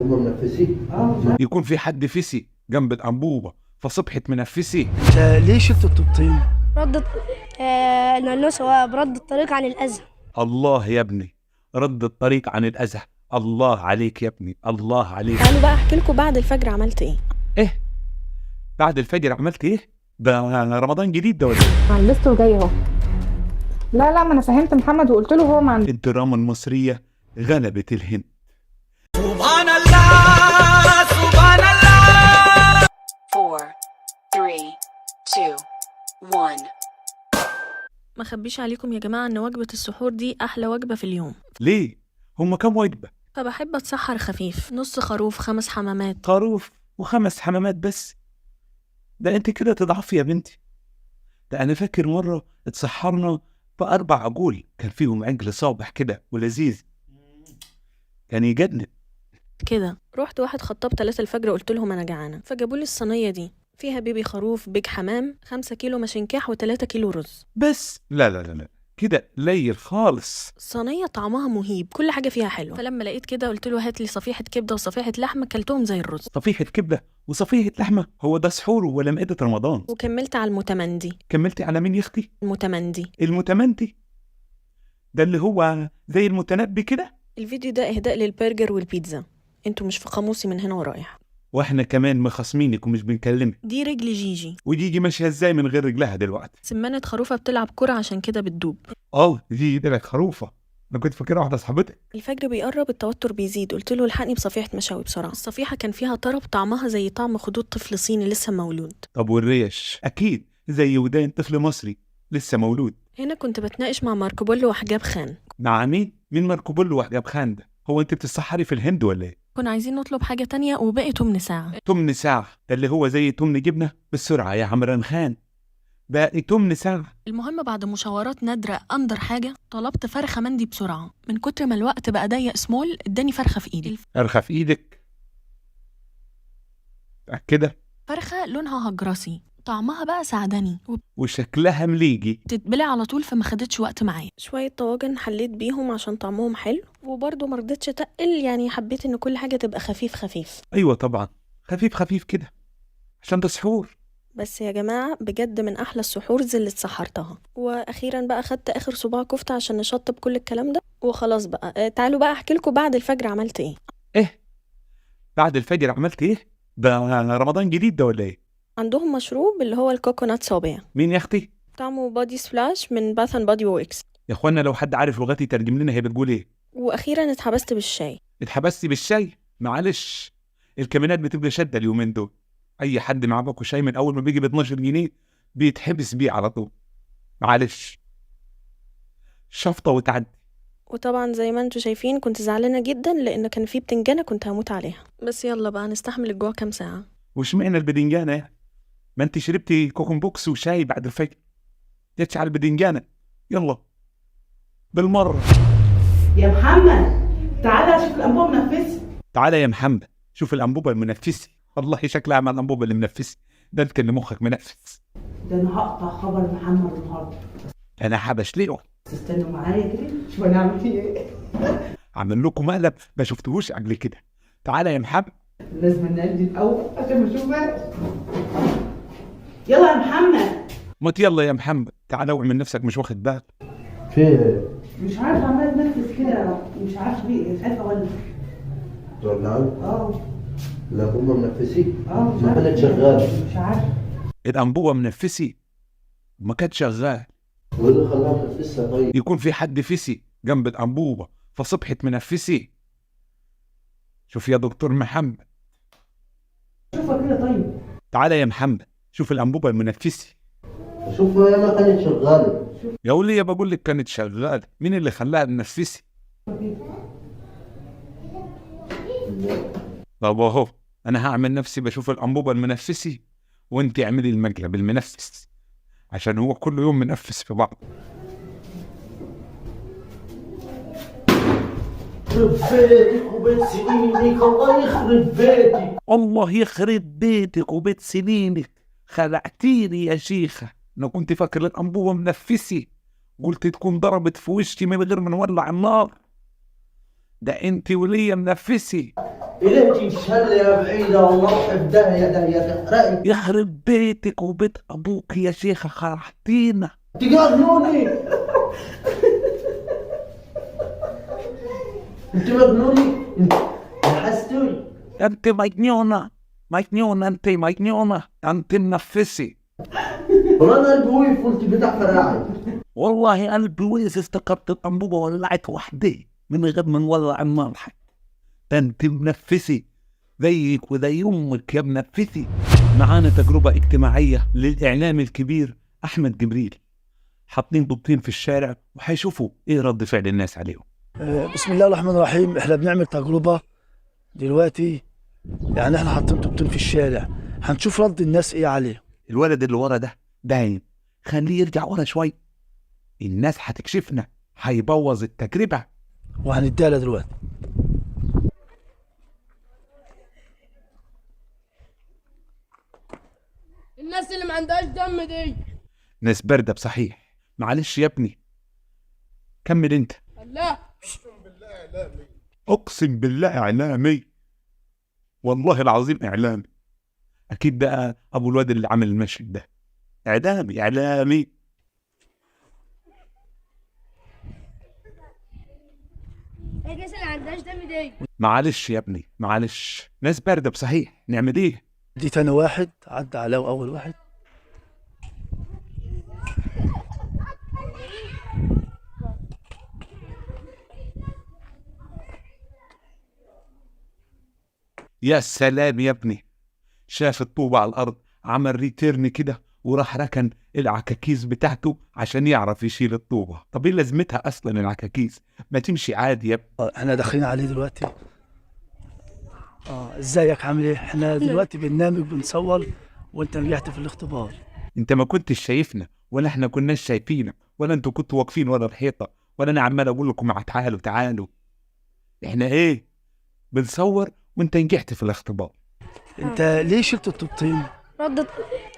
هم منفسين. يكون في حد فسي جنب الأنبوبة فصبحت منفسي. انت ليه شلت الطوبتين؟ ردت النانوس هو برد الطريق عن الأذى. الله يا ابني، رد الطريق عن الأذى. الله عليك يا ابني، الله عليك. تعالوا بقى احكي لكم بعد الفجر عملت ايه. ايه بعد الفجر عملت ايه؟ ده رمضان جديد ده ولا ايه؟ لسه جاي اهو. لا ما انا فهمت محمد وقلت له هو ما عندي. الدراما المصرية غلبت الهند. سبحان الله سبحان الله. 4 3 2 1. ما خبيش عليكم يا جماعة ان وجبة السحور دي احلى وجبة في اليوم. ليه؟ هما كام وجبة؟ فبحب اتسحر خفيف، نص خروف 5 حمامات. خروف و5 حمامات بس؟ ده انت كده تضعفي يا بنتي. ده انا فاكر مرة اتسحرنا ب4 عجول كان فيهم عجل صابح كده ولذيذ، كان يجنن كده رحت واحد خطاب 3 الفجر قلت لهم انا جعانة، فجابوا لي الصينية دي فيها بيبي خروف، بيج حمام، 5 كيلو مشنكاح و3 كيلو رز بس. لا كده قليل خالص. الصينية طعمها مهيب، كل حاجة فيها حلوة. فلما لقيت كده قلت له هات لي صفيحة كبدة وصفيحة لحمة، كلتهم زي الرز. صفيحة كبدة وصفيحة لحمة؟ هو ده سحور ولا مائدة رمضان؟ وكملت على المتمندي. كملتي على مين يا اختي؟ المتمندي المتمندي ده اللي هو زي المتنبي كده؟ الفيديو ده اهداء للبرجر والبيتزا، انتوا مش في قاموسي من هنا ورايح. واحنا كمان مخاصمينك ومش بنكلمك. دي رجل جيجي، ودي ماشية ازاي من غير رجلها دلوقتي؟ سمانة خروفة بتلعب كرة عشان كده بتدوب. دي طلعت خروفة، انا كنت فاكرها واحدة صاحبتك. الفجر بيقرب التوتر بيزيد، قلت له الحقني بصفيحة مشاوي بسرعة. الصفيحة كان فيها طرب طعمها زي طعم خدود طفل صيني لسه مولود. طب والريش؟ اكيد زي ودان طفل مصري لسه مولود. هنا كنت بتناقش مع ماركو بولو وحجاب خان. مع مين ماركو بولو وحجاب خان ده؟ هو انت بتتسحري في الهند ولا ايه؟ كنا عايزين نطلب حاجة تانية وبقي تمن ساعة. تمن ساعة ده اللي هو زي تمن جبنة بالسرعة يا عمران خان، باقي تمن ساعة. المهم بعد مشاورات نادرة أندر حاجة طلبت فرخة مندي بسرعة، من كتر ما الوقت بقى ضيق سمول اداني فرخة في ايدي. فرخة في ايدك؟ كده فرخة لونها هجرسي، طعمها بقى سعدني وشكلها مليجي، وبتتبلع على طول، فما خدتش وقت معايا. شوية طواجن حليت بيهم عشان طعمهم حلو، وبرضه مرضتش تقل، يعني حبيت ان كل حاجة تبقى خفيف خفيف. ايوه طبعا خفيف كده عشان ده سحور. بس يا جماعة بجد من أحلى السحورز اللي اتسحرتها. وأخيرا بقى خدت آخر صباع كفتة عشان نشطب كل الكلام ده وخلاص بقى. تعالوا بقى أحكي لكم بعد الفجر عملت إيه. ايه بعد الفجر عملت ايه؟ ده رمضان جديد ده ولا ايه؟ عندهم مشروب اللي هو الكوكونات صوبيا، مين يا اختي؟ طعمه بادي سبلاش من باث اند بادي ووركس. يا اخوانا لو حد عارف لغتي ترجم لنا هي بتقول ايه. وأخيرا اتحبست بالشاي. اتحبستي بالشاي؟ معلش، الكمينات بتبقى شدة اليومين دول، اي حد معاه باكو شاي من اول ما بيجي ب 12 جنيه بيتحبس بيه على طول. معلش، شفطة وتعدي. وطبعا زي ما انتوا شايفين كنت زعلانة جدا لأن كان في بتنجانة كنت هموت عليها، بس يلا بقى نستحمل الجوع كام ساعة. وش معنى البدنجانة يعني؟ ما انت شربتي كوكن بوكس وشاي بعد الفجر، جتش على البدنجانة. يلا بالمرة. يا محمد تعالى شوف الانبوبه منفسه. تعالى يا محمد شوف الأنبوبة المنفسة. والله شكلها مع الأنبوبة اللي منفسة، ده انت اللي مخك منفس. ده انا هقطع خبر محمد النهارده. انا حبش ليه؟ استنوا معايا كده شوف انا اعمل فيه ايه. عمل لكم مقلب ما شفتهوش قبل كده. تعالى يا محمد. لازم نأدي الاول عشان ما اشوفهاش. يلا يا محمد. ما يلا يا محمد تعالى واعمل نفسك مش واخد بالك. في مش عارف عمال اتنفس كده مش عارف ليه خايفه ولا طبعا. لا هم منفسين. مش ما عارف كانت شغالة. مش عارف. الأنبوبة منفسة وما كانت شغال. واللي خلاها منفسة طيب؟ يكون في حد فسي جنب الأنبوبة فصبحت منفسة. شوف يا دكتور محمد. شوفها كده طيب. تعالى يا محمد شوف الأنبوبة المنفسة. شوفها يا ما كانت شغالة. يا ولية بقول لك كانت شغالة، مين اللي خلاها منفسة؟ طب اهو انا هعمل نفسي بشوف الأنبوبة المنفسة وانت اعملي المقلب المنفس، عشان هو كل يوم منفس في بعض. يخرب بيتك وبيت سنينك، الله يخرب بيتك. الله يخرب بيتك وبيت سنينك، خلعتيني يا شيخة. انا كنت فاكر الأنبوبة منفسة، قلت تكون ضربت في وشي من غير ما نولع النار. ده انت وليا منفسي. إليتي الشل يا بعيدة والله بداية داهية تحرقي. يخرب بيتك وبيت ابوك يا شيخة، خرحتينا. تجنوني. انت مجنوني. انت حستوي. انت مجنونة مجنونة، انت مجنونة، انت منفسي. والله انا قلبي وقف وانت بتاع فراعي. والله قلبي وقف، افتكرت الانبوبة ولعت وحدة من غير ما نولع النار. ده انت منفسي زيك وزي امك يا منفسي. معانا تجربة اجتماعية للإعلام الكبير أحمد جبريل. حاطين طوبتين في الشارع وحيشوفوا ايه رد فعل الناس عليهم. بسم الله الرحمن الرحيم. احنا بنعمل تجربة دلوقتي، يعني احنا حاطين طوبتين في الشارع، هنشوف رد الناس ايه عليه. الولد اللي ورا ده باين، خليه يرجع ورا شوي، الناس هتكشفنا، هيبوظ التجربة. وهنديها لها دلوقتي. الناس اللي ما عندهاش دم دي. ناس باردة بصحيح. معلش يا ابني، كمل انت. لا اقسم بالله اعلامي، والله العظيم اعلامي. اكيد بقى ابو الواد اللي عامل المشهد ده اعلامي اعلامي. الناس اللي ما عندهاش دم دي. معلش يا ابني معلش، ناس باردة بصحيح، نعمل ايه؟ دي تاني واحد عدى عليه اول واحد. يا سلام يا ابني، شاف الطوبة على الأرض، عمل ريتيرن كده وراح ركن العكاكيز بتاعته عشان يعرف يشيل الطوبة. طب ايه لازمتها أصلا العكاكيز؟ ما تمشي عادي يا ابني. احنا داخلين عليه دلوقتي. ازيك عامل ايه؟ احنا دلوقتي برنامج بنصور وانت نجحت في الاختبار. انت ما كنتش شايفنا ولا احنا كناش شايفينك، ولا انتوا كنتوا واقفين ورا الحيطة، ولا انا عمال اقول لكم تعالوا تعالوا. احنا ايه؟ بنصور وانت نجحت في الاختبار. انت ليه شلت الطوبتين؟ ردت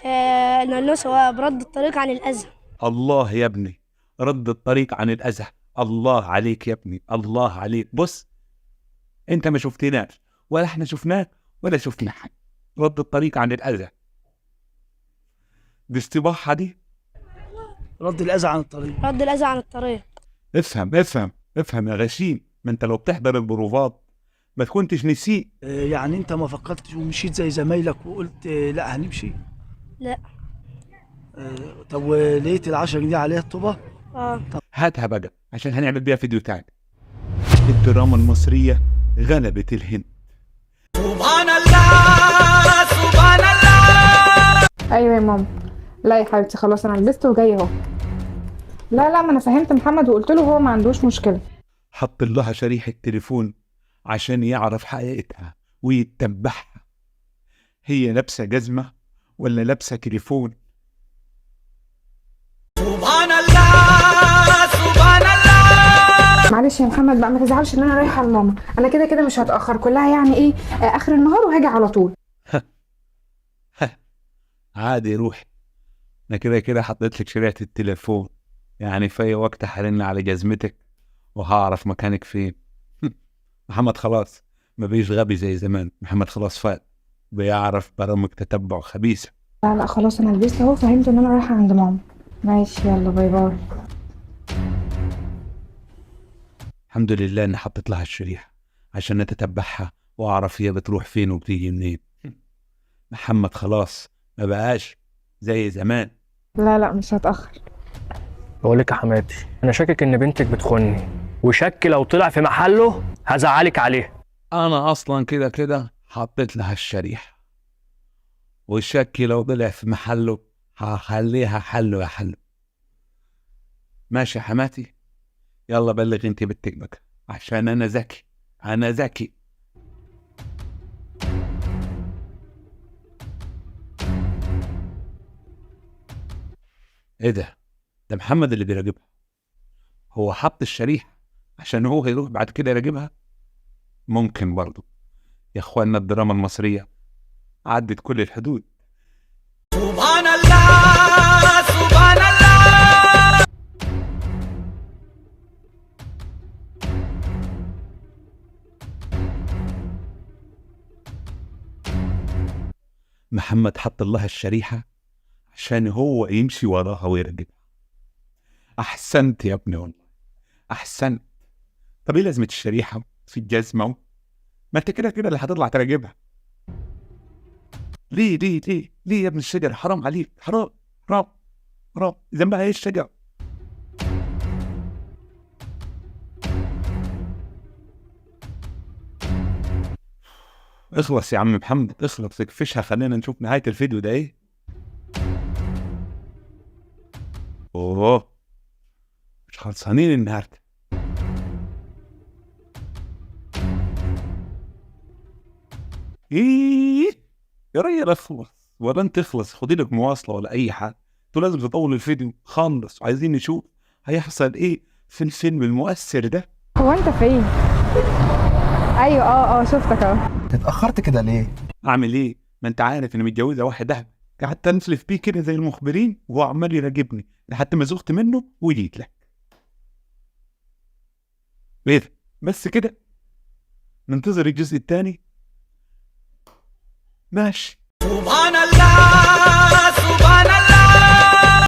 النانوس هو برد الطريق عن الأذى. الله يا ابني، رد الطريق عن الأذى. الله عليك يا ابني، الله عليك. بص، انت ما شفتناش ولا احنا شفناك ولا شفنا حد. رد الطريق عن الأذى دي استباحة دي. رد الأذى عن الطريق. رد الأذى عن الطريق. افهم افهم افهم يا غشيم، ما انت لو بتحضر البروفات ما تكونتش نسيت. يعني انت ما فكرتش ومشيت زي زمايلك وقلت لا هنمشي؟ لا. طب ولقيت ال10 جنيه عليها الطوبة؟ هاتها بقى عشان هنعمل بيها فيديو تاني. الدراما المصرية غلبت الهند. سبحان الله سبحان الله. ايوه يا ماما. لا يا حبيبتي خلاص انا لبست وجايه اهو. لا ما انا فهمت محمد وقلت له هو ما عندوش مشكله. حط لها شريحة تليفون عشان يعرف حقيقتها ويتبعها. هي لابسة جزمة ولا لابسة تليفون؟ سبحان الله سبحان الله. معلش يا محمد بقى ما تزعلش ان انا رايحه لماما، انا كده كده مش هتاخر، كلها يعني ايه اخر النهار وهاجي على طول. عادي روحي، انا كده كده حطيت لك شريحة التليفون، يعني في اي وقت هرن على جزمتك وهعرف مكانك فين. محمد خلاص ما بيش غبي زي زمان، محمد خلاص فات، بيعرف برامج تتبع خبيثة. لا خلاص انا لبست اهو، فهمت ان انا رايحه عند ماما. ماشي يلا باي باي. الحمد لله اني حطيت لها الشريحة عشان نتتبعها واعرف هي بتروح فين وبتيجي منين. محمد خلاص ما بقاش زي زمان. لا مش هتاخر. بقول لك يا حماتي، انا شاكك ان بنتك بتخوني، وشك لو طلع في محله هزعلك عليه. انا اصلا كده كده حطيت لها الشريحة، والشك لو طلع في محله هخليها حله يا حله. ماشي يا حماتي، يلا بلغ انت بنتك بقى عشان انا ذكي، انا ذكي. ايه ده محمد اللي بيراقبها. هو حط الشريحة عشان هو هيروح بعد كده يراقبها؟ ممكن برضو. يا اخوانا الدراما المصرية عدت كل الحدود. سبحان الله سبحان الله. محمد حط لها الشريحة عشان هو يمشي وراها ويرقبها. أحسنت يا ابني والله، أحسنت. طب إيه لازمة الشريحة في الجزمة؟ ما أنت كده اللي هتطلع تراقبها. ليه يا ابن الشجر؟ حرام عليك، حرام حرام حرام. ذنبها إيه الشجر؟ اخلص يا عم محمد، اخلص، اكفشها، خلينا نشوف نهاية الفيديو ده ايه. اوه، مش خلصانين النهارده. ايه يا ريال اخلص، ولا انت اخلص، خدي لك مواصلة ولا اي حاجة. انتوا لازم تطول الفيديو خالص، وعايزين نشوف هيحصل ايه في الفيلم المؤثر ده. هو انت فين؟ ايوه شفتك اهو. اتأخرت كده ليه؟ اعمل ايه؟ ما انت عارف اني متجوزة واحد اهبل، قعدت انسلف بيه كده زي المخبرين وهو عمال يراقبني لحد ما زغت منه وجيت لك. ايه ده؟ بس كده؟ ننتظر الجزء الثاني. ماشي. سبحان الله.